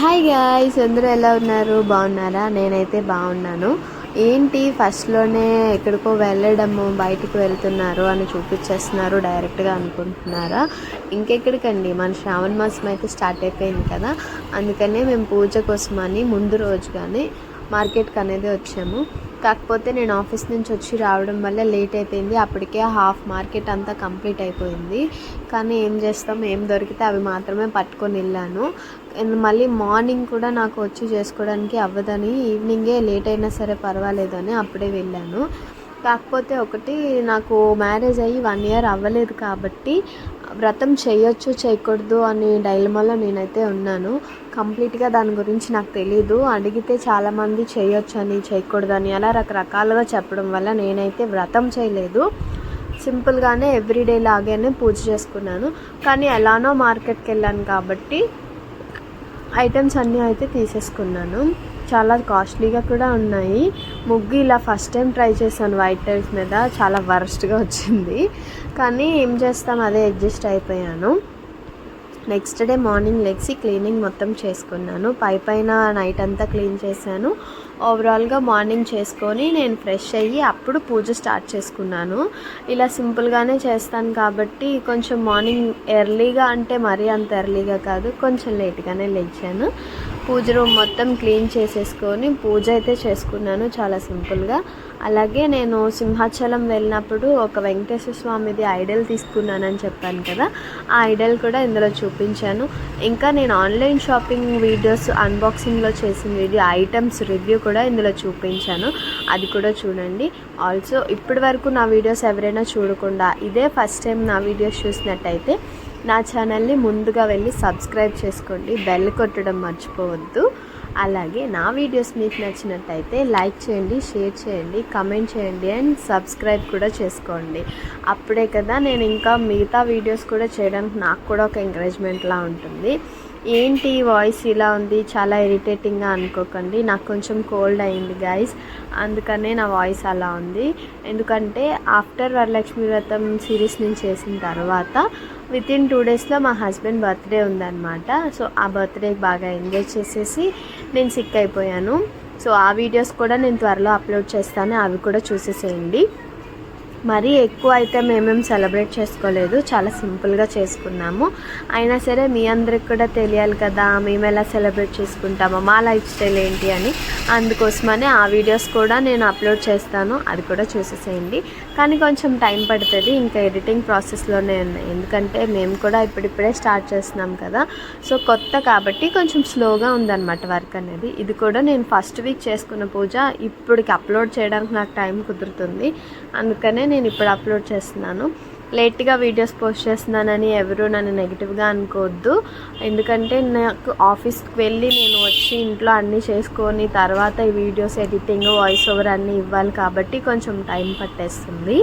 Hi guys, అందరూ ఎలా ఉన్నారు? బాగున్నారా? నేనైతే బాగున్నాను. ఏంటి ఫస్ట్లోనే ఎక్కడికో వెళ్ళడము, బయటికి వెళ్తున్నారు అని చూపించేస్తున్నారు డైరెక్ట్గా అనుకుంటున్నారా? ఇంకెక్కడికండి, మన శ్రావణ మాసం అయితే స్టార్ట్ అయిపోయింది కదా. అందుకనే మేము పూజ కోసమని ముందు రోజుగానే మార్కెట్కి అనేది వచ్చాము. కాకపోతే నేను ఆఫీస్ నుంచి వచ్చి రావడం వల్ల లేట్ అయిపోయింది. అప్పటికే హాఫ్ మార్కెట్ అంతా కంప్లీట్ అయిపోయింది. కానీ ఏం చేస్తాం, ఏం దొరికితే అవి మాత్రమే పట్టుకొని వెళ్ళాను. మళ్ళీ మార్నింగ్ కూడా నాకు వచ్చి చేసుకోవడానికి అవ్వదని ఈవినింగే లేట్ అయినా సరే పర్వాలేదు అని అప్పుడే వెళ్ళాను. కాకపోతే ఒకటి, నాకు మ్యారేజ్ అయ్యి 1 year అవ్వలేదు కాబట్టి వ్రతం చేయొచ్చు చేయకూడదు అని డైలమాలో నేనైతే ఉన్నాను. కంప్లీట్గా దాని గురించి నాకు తెలీదు. అడిగితే చాలామంది చేయొచ్చు అని చేయకూడదని అలా రకరకాలుగా చెప్పడం వల్ల నేనైతే వ్రతం చేయలేదు. సింపుల్గానే ఎవ్రీడే లాగానే పూజ చేసుకున్నాను. కానీ ఎలానో మార్కెట్కి వెళ్ళాను కాబట్టి ఐటమ్స్ అన్నీ అయితే తీసేసుకున్నాను. చాలా కాస్ట్లీగా కూడా ఉన్నాయి. ముగ్గు ఇలా ఫస్ట్ టైం ట్రై చేశాను వైట్ టైల్స్ మీద, చాలా వరస్ట్గా వచ్చింది. కానీ ఏం చేస్తాం, అదే అడ్జస్ట్ అయిపోయాను. నెక్స్ట్ డే మార్నింగ్ లెగ్సి క్లీనింగ్ మొత్తం చేసుకున్నాను. పైన నైట్ అంతా క్లీన్ చేశాను. ఓవరాల్గా మార్నింగ్ చేసుకొని నేను ఫ్రెష్ అయ్యి అప్పుడు పూజ స్టార్ట్ చేసుకున్నాను. ఇలా సింపుల్గానే చేస్తాను కాబట్టి కొంచెం మార్నింగ్ ఎర్లీగా, అంటే మరీ అంత ఎర్లీగా కాదు, కొంచెం లేట్గానే లేచాను. పూజ రూమ్ మొత్తం క్లీన్ చేసేసుకొని పూజ అయితే చేసుకున్నాను చాలా సింపుల్గా. అలాగే నేను సింహాచలం వెళ్ళినప్పుడు ఒక వెంకటేశ్వర స్వామిది ఐడల్ తీసుకున్నానని చెప్పాను కదా, ఆ ఐడల్ కూడా ఇందులో చూపించాను. ఇంకా నేను ఆన్లైన్ షాపింగ్ వీడియోస్ అన్బాక్సింగ్లో చేసిన వీడియో ఐటమ్స్ రివ్యూ కూడా ఇందులో చూపించాను, అది కూడా చూడండి. ఆల్సో ఇప్పటి వరకు నా వీడియోస్ ఎవరైనా చూడకుండా ఇదే ఫస్ట్ టైం నా వీడియోస్ చూసినట్టయితే నా ఛానల్ని ముందుగా వెళ్ళి సబ్స్క్రైబ్ చేసుకోండి, బెల్ కొట్టడం మర్చిపోవద్దు. అలాగే నా వీడియోస్ మీకు నచ్చినట్టయితే లైక్ చేయండి, షేర్ చేయండి, కమెంట్ చేయండి అండ్ సబ్స్క్రైబ్ కూడా చేసుకోండి. అప్పుడే కదా నేను ఇంకా మిగతా వీడియోస్ కూడా చేయడానికి నాకు కూడా ఒక ఎంకరేజ్మెంట్లా ఉంటుంది. ఏంటి వాయిస్ ఇలా ఉంది, చాలా ఇరిటేటింగ్గా అనుకోకండి, నాకు కొంచెం కోల్డ్ అయింది గైస్, అందుకనే నా వాయిస్ అలా ఉంది. ఎందుకంటే ఆఫ్టర్ వరలక్ష్మి వ్రతం సిరీస్ నేను చేసిన తర్వాత వితిన్ 2 daysలో మా హస్బెండ్ బర్త్డే ఉందన్నమాట. సో ఆ బర్త్డేకి బాగా ఎంజాయ్ చేసేసి నేను సిక్ అయిపోయాను. సో ఆ వీడియోస్ కూడా నేను త్వరలో అప్లోడ్ చేస్తాను, అవి కూడా చూసేసేయండి. మరీ ఎక్కువ అయితే మేమేం సెలబ్రేట్ చేసుకోలేదు, చాలా సింపుల్గా చేసుకున్నాము. అయినా సరే మీ అందరికి కూడా తెలియాలి కదా మేము ఎలా సెలబ్రేట్ చేసుకుంటామో, మా లైఫ్ స్టైల్ ఏంటి అని. అందుకోసమనే ఆ వీడియోస్ కూడా నేను అప్లోడ్ చేస్తాను, అది కూడా చూసేసేయండి. కానీ కొంచెం టైం పడుతుంది, ఇంకా ఎడిటింగ్ ప్రాసెస్లోనే ఉన్నాయి. ఎందుకంటే మేము కూడా ఇప్పుడిప్పుడే స్టార్ట్ చేస్తున్నాం కదా, సో కొత్త కాబట్టి కొంచెం స్లోగా ఉందన్నమాట వర్క్ అనేది. ఇది కూడా నేను ఫస్ట్ వీక్ చేసుకున్న పూజ ఇప్పటికి అప్లోడ్ చేయడానికి నాకు టైం కుదురుతుంది, అందుకనే నేను ఇప్పుడు అప్లోడ్ చేస్తున్నాను. లేట్గా వీడియోస్ పోస్ట్ చేస్తున్నానని ఎవరు నన్ను నెగిటివ్గా అనుకోవద్దు. ఎందుకంటే నాకు ఆఫీస్కి వెళ్ళి నేను వచ్చి ఇంట్లో అన్నీ చేసుకొని తర్వాత ఈ వీడియోస్ ఎడిటింగ్, వాయిస్ ఓవర్ అన్నీ ఇవ్వాలి కాబట్టి కొంచెం టైం పట్టేస్తుంది.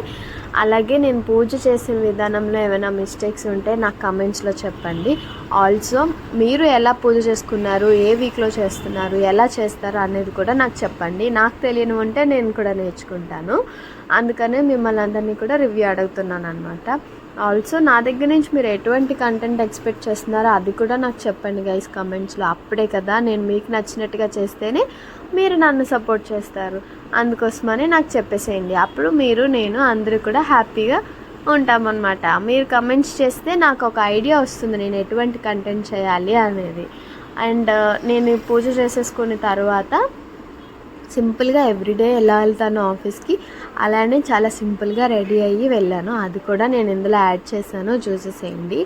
అలాగే నేను పూజ చేసిన విధానంలో ఏమైనా మిస్టేక్స్ ఉంటే నాకు కమెంట్స్లో చెప్పండి. ఆల్సో మీరు ఎలా పూజ చేసుకున్నారు, ఏ వీక్లో చేస్తున్నారు, ఎలా చేస్తారు అనేది కూడా నాకు చెప్పండి. నాకు తెలియని ఉంటే నేను కూడా నేర్చుకుంటాను, అందుకనే మిమ్మల్ని అందరినీ కూడా రివ్యూ అడుగుతున్నాను అనమాట. ఆల్సో నా దగ్గర నుంచి మీరు ఎటువంటి కంటెంట్ ఎక్స్పెక్ట్ చేస్తున్నారో అది కూడా నాకు చెప్పండి గైస్ కమెంట్స్లో. అప్పుడే కదా నేను మీకు నచ్చినట్టుగా చేస్తేనే మీరు నన్ను సపోర్ట్ చేస్తారు. అందుకోసమని నాకు చెప్పేసేయండి, అప్పుడు మీరు నేను అందరూ కూడా హ్యాపీగా ఉంటామన్నమాట. మీరు కమెంట్స్ చేస్తే నాకు ఒక ఐడియా వస్తుంది నేను ఎటువంటి కంటెంట్ చేయాలి అనేది. అండ్ నేను పూజ చేసేసుకున్న తర్వాత సింపుల్గా ఎవ్రీడే ఎలా వెళ్తాను ఆఫీస్కి అలానే చాలా సింపుల్గా రెడీ అయ్యి వెళ్ళాను, అది కూడా నేను ఇందులో యాడ్ చేశాను, చూసేసేయండి.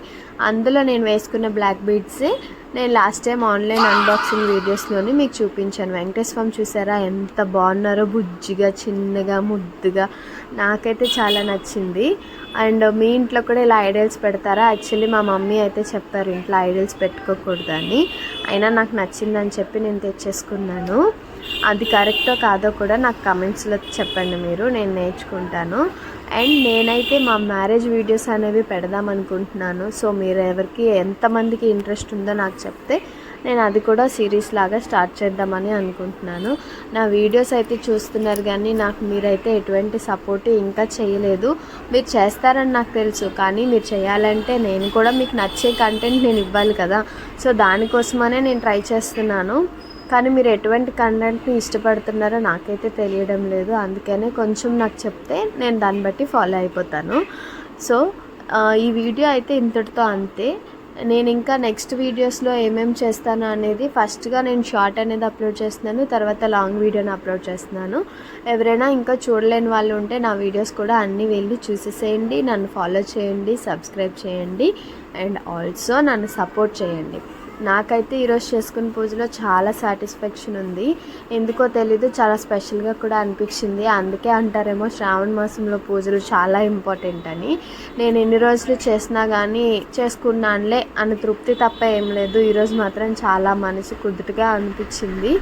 అందులో నేను వేసుకున్న బ్లాక్ బీడ్సే నేను లాస్ట్ టైం ఆన్లైన్ అన్బాక్సింగ్ వీడియోస్లోని మీకు చూపించాను. వెంకటేశ్వర స్వామి చూసారా ఎంత బాగున్నారో, బుజ్జిగా చిన్నగా ముద్దుగా, నాకైతే చాలా నచ్చింది. అండ్ మీ ఇంట్లో కూడా ఇలా ఐడల్స్ పెడతారా? యాక్చువల్లీ మా మమ్మీ అయితే చెప్పారు ఇంట్లో ఐడల్స్ పెట్టుకోకూడదని, అయినా నాకు నచ్చిందని చెప్పి నేను తెచ్చేసుకున్నాను. అది కరెక్టో కాదో కూడా నాకు కమెంట్స్లో చెప్పండి మీరు, నేను నేర్చుకుంటాను. అండ్ నేనైతే మా మ్యారేజ్ వీడియోస్ అనేవి పెడదాం అనుకుంటున్నాను. సో మీరు ఎవరికి ఎంతమందికి ఇంట్రెస్ట్ ఉందో నాకు చెప్తే నేను అది కూడా సిరీస్ లాగా స్టార్ట్ చేద్దామని అనుకుంటున్నాను. నా వీడియోస్ అయితే చూస్తున్నారు కానీ నాకు మీరైతే ఎటువంటి సపోర్ట్ ఇంకా చేయలేదు. మీరు చేస్తారని నాకు తెలుసు, కానీ మీరు చేయాలంటే నేను కూడా మీకు నచ్చే కంటెంట్ నేను ఇవ్వాలి కదా. సో దానికోసమనే నేను ట్రై చేస్తున్నాను. కానీ మీరు ఎటువంటి కంటెంట్ని ఇష్టపడుతున్నారో నాకైతే తెలియడం లేదు. అందుకనే కొంచెం నాకు చెప్తే నేను దాన్ని బట్టి ఫాలో అయిపోతాను. సో ఈ వీడియో అయితే ఇంతటితో అంతే. నేను ఇంకా నెక్స్ట్ వీడియోస్లో ఏమేమి చేస్తాను అనేది ఫస్ట్గా నేను షార్ట్ అనేది అప్లోడ్ చేస్తున్నాను, తర్వాత లాంగ్ వీడియోని అప్లోడ్ చేస్తున్నాను. ఎవరైనా ఇంకా చూడలేని వాళ్ళు ఉంటే నా వీడియోస్ కూడా అన్నీ వెళ్ళి చూసేసేయండి, నన్ను ఫాలో చేయండి, సబ్స్క్రైబ్ చేయండి అండ్ ఆల్సో నన్ను సపోర్ట్ చేయండి. నాకైతే ఈరోజు చేసుకున్న పూజలో చాలా సాటిస్ఫాక్షన్ ఉంది. ఎందుకో తెలీదు, చాలా స్పెషల్గా కూడా అనిపించింది. అందుకే అంటారేమో శ్రావణ మాసంలో పూజలు చాలా ఇంపార్టెంట్ అని. నేను ఎన్ని రోజులు చేసినా కానీ చేసుకున్నానులే అని తృప్తి తప్ప ఏం లేదు. ఈరోజు మాత్రం చాలా మనసు కుదుటగా అనిపించింది.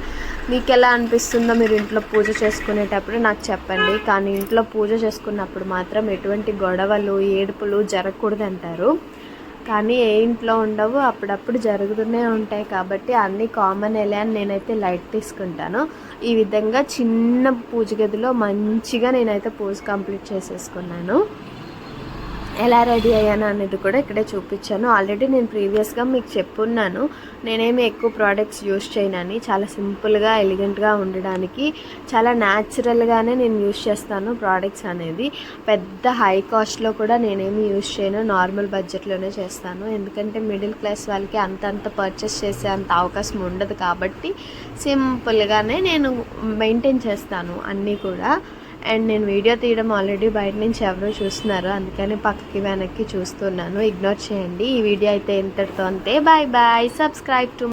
మీకు ఎలా అనిపిస్తుందో మీరు ఇంట్లో పూజ చేసుకునేటప్పుడు నాకు చెప్పండి. కానీ ఇంట్లో పూజ చేసుకున్నప్పుడు మాత్రం ఎటువంటి గొడవలు, ఏడుపులు జరగకూడదు అంటారు. కానీ ఏ ఇంట్లో ఉండవు, అప్పుడప్పుడు జరుగుతూనే ఉంటాయి. కాబట్టి అన్నీ కామన్ ఎలా అని నేనైతే లైట్ తీసుకుంటాను. ఈ విధంగా చిన్న పూజ గదిలో మంచిగా నేనైతే పూజ కంప్లీట్ చేసేసుకున్నాను. ఎలా రెడీ అయ్యాను అనేది కూడా ఇక్కడే చూపించాను. ఆల్రెడీ నేను ప్రీవియస్గా మీకు చెప్పున్నాను, నేనేమి ఎక్కువ ప్రోడక్ట్స్ యూస్ చేయనని. చాలా సింపుల్గా, ఎలిగెంట్గా ఉండడానికి చాలా న్యాచురల్గానే నేను యూస్ చేస్తాను ప్రోడక్ట్స్ అనేది. పెద్ద హై కాస్ట్లో కూడా నేనేమి యూస్ చేయను, నార్మల్ బడ్జెట్లోనే చేస్తాను. ఎందుకంటే మిడిల్ క్లాస్ వాళ్ళకి అంత పర్చేస్ చేసే అంత అవకాశం ఉండదు. కాబట్టి సింపుల్గానే నేను మెయింటైన్ చేస్తాను అన్నీ కూడా. అండ్ నేను వీడియో తీయడం ఆల్రెడీ బయట నుంచి ఎవరో చూస్తున్నారు, అందుకని పక్కకి వెనక్కి చూస్తున్నాను, ఇగ్నోర్ చేయండి. ఈ వీడియో అయితే ఇంతటితో అంతే. Bye bye. Subscribe to